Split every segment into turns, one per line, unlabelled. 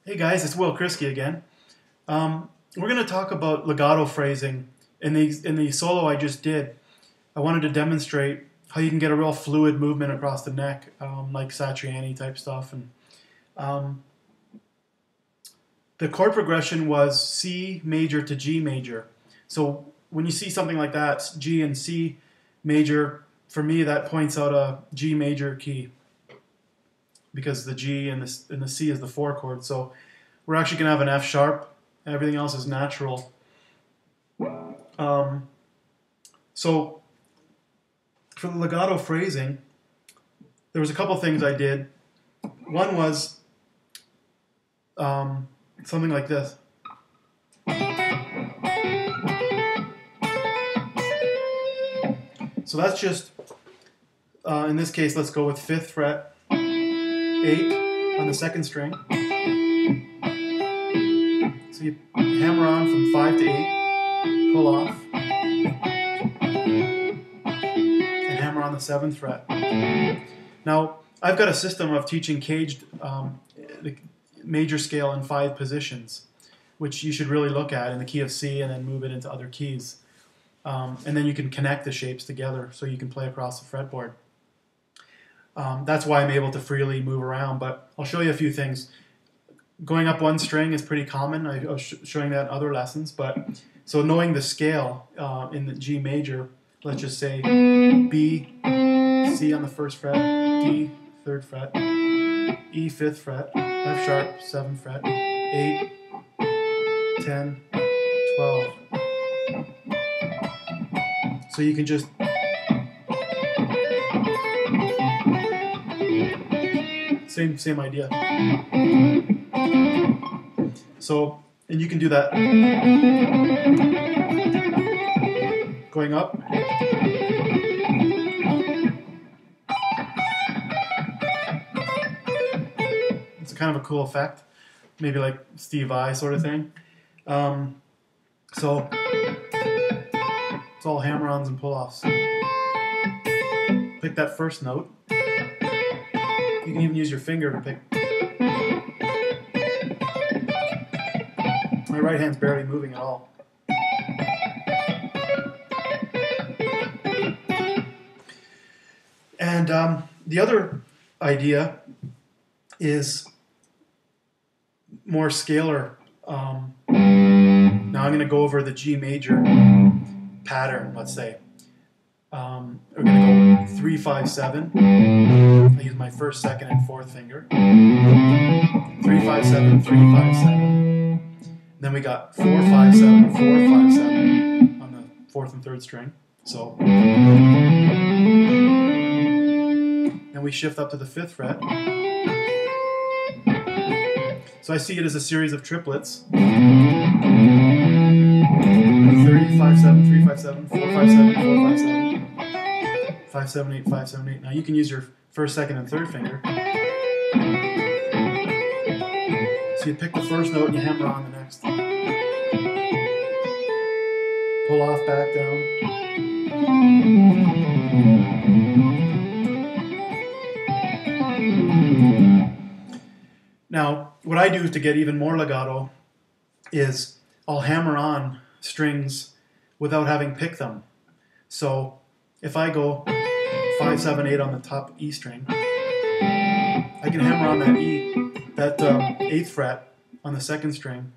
Hey guys, it's Will Krisky again. We're going to talk about legato phrasing. In the solo I just did, I wanted to demonstrate how you can get a real fluid movement across the neck, like Satriani type stuff. And the chord progression was C major to G major. So when you see something like that, G and C major, for me that points out a G major key, because the G and the C is the 4 chord. So we're actually going to have an F sharp. Everything else is natural. So for the legato phrasing, there was a couple things I did. One was something like this. So that's just, in this case, let's go with 5th fret, 8 on the 2nd string. So you hammer on from 5 to 8, pull off, and hammer on the 7th fret. Now, I've got a system of teaching caged the major scale in 5 positions, which you should really look at in the key of C and then move it into other keys. And then you can connect the shapes together so you can play across the fretboard. That's why I'm able to freely move around, but I'll show you a few things. Going up one string is pretty common. I was showing that in other lessons. So knowing the scale in the G major, let's just say B, C on the 1st fret, D, 3rd fret, E, 5th fret, F sharp, 7th fret, 8, 10, 12. So you can just same idea. So, and you can do that going up. It's kind of a cool effect, maybe like Steve Vai sort of thing. So it's all hammer-ons and pull-offs. Pick that first note. You can even use your finger to pick. My right hand's barely moving at all. And the other idea is more scalar. Now I'm going to go over the G major pattern, let's say. We're going to go 3, 5, 7. I use my 1st, 2nd, and 4th finger. 3, 5, 7, 3, 5, 7. Then we got 4, 5, 7, 4, 5, 7 on the 4th and 3rd string. So then we shift up to the 5th fret. So I see it as a series of triplets. 3, 5, 7, 3, 5, 7, 4, 5, 7, 4, 5, 7. 5, 7, 8, 5, 7, 8. Now you can use your 1st, 2nd, and 3rd finger. So you pick the first note and you hammer on the next. Pull off, back down. Now, what I do to get even more legato is I'll hammer on strings without having picked them. So if I go 5, 7, 8 on the top E string, I can hammer on that E, that 8th fret on the 2nd string.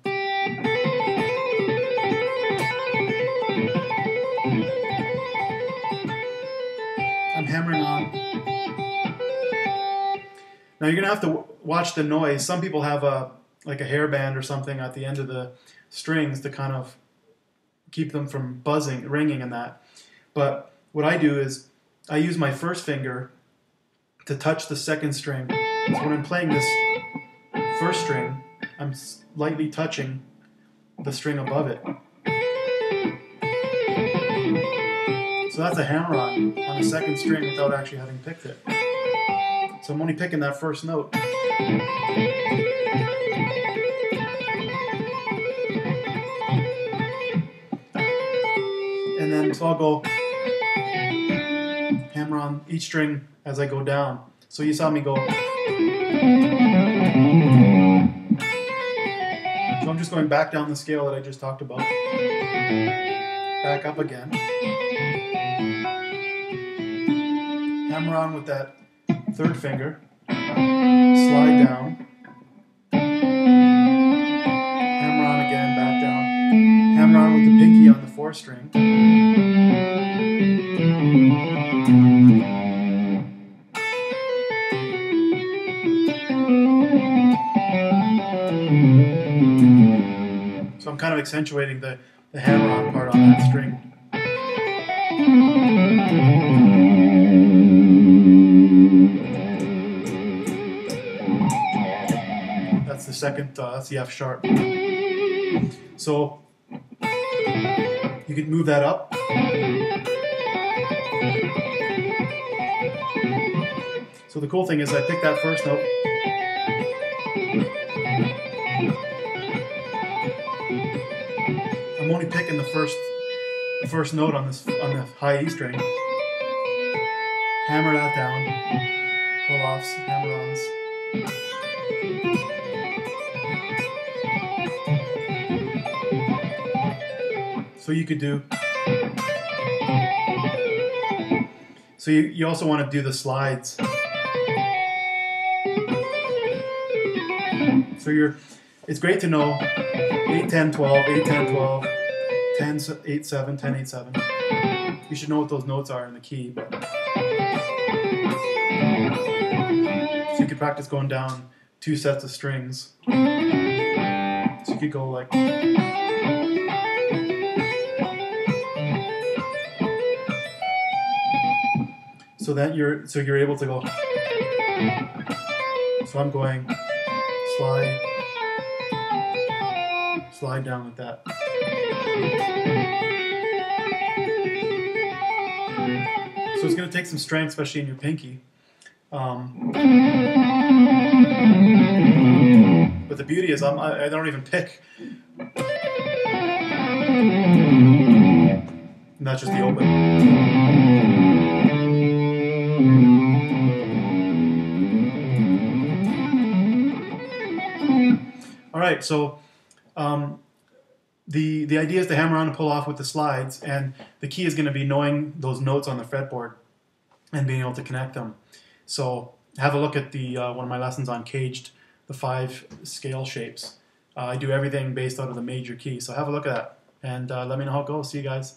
I'm hammering on. Now you're going to have to watch the noise. Some people have like a hairband or something at the end of the strings to kind of keep them from buzzing, ringing and that. But what I do is I use my 1st finger to touch the 2nd string. So when I'm playing this 1st string, I'm lightly touching the string above it. So that's a hammer-on the 2nd string without actually having picked it. So I'm only picking that 1st note. And then so I'll go hammer on each string as I go down. So you saw me go. So I'm just going back down the scale that I just talked about. Back up again. Hammer on with that third finger. Slide down. Hammer on again, back down. Hammer on with the pinky on the 4th string. So I'm kind of accentuating the hammer-on part on that string. That's the second, that's the F sharp. So you can move that up. So the cool thing is I pick that first note. I'm only picking the first note on the high E string. Hammer that down. Pull offs, hammer-ons. So you could do. So you also want to do the slides. So it's great to know 8, 10, 12, 8, 10, 12, 10, 8, 7, 10, 8, 7. You should know what those notes are in the key. But so you could practice going down 2 sets of strings. So you could go like. So that you're able to go. So I'm going slide down like that. So it's going to take some strength, especially in your pinky. But the beauty is I don't even pick. And that's just the open. All right, so the idea is to hammer on and pull off with the slides, and the key is going to be knowing those notes on the fretboard and being able to connect them. So have a look at one of my lessons on caged, the 5 scale shapes. I do everything based out of the major key, so have a look at that, and let me know how it goes. See you guys.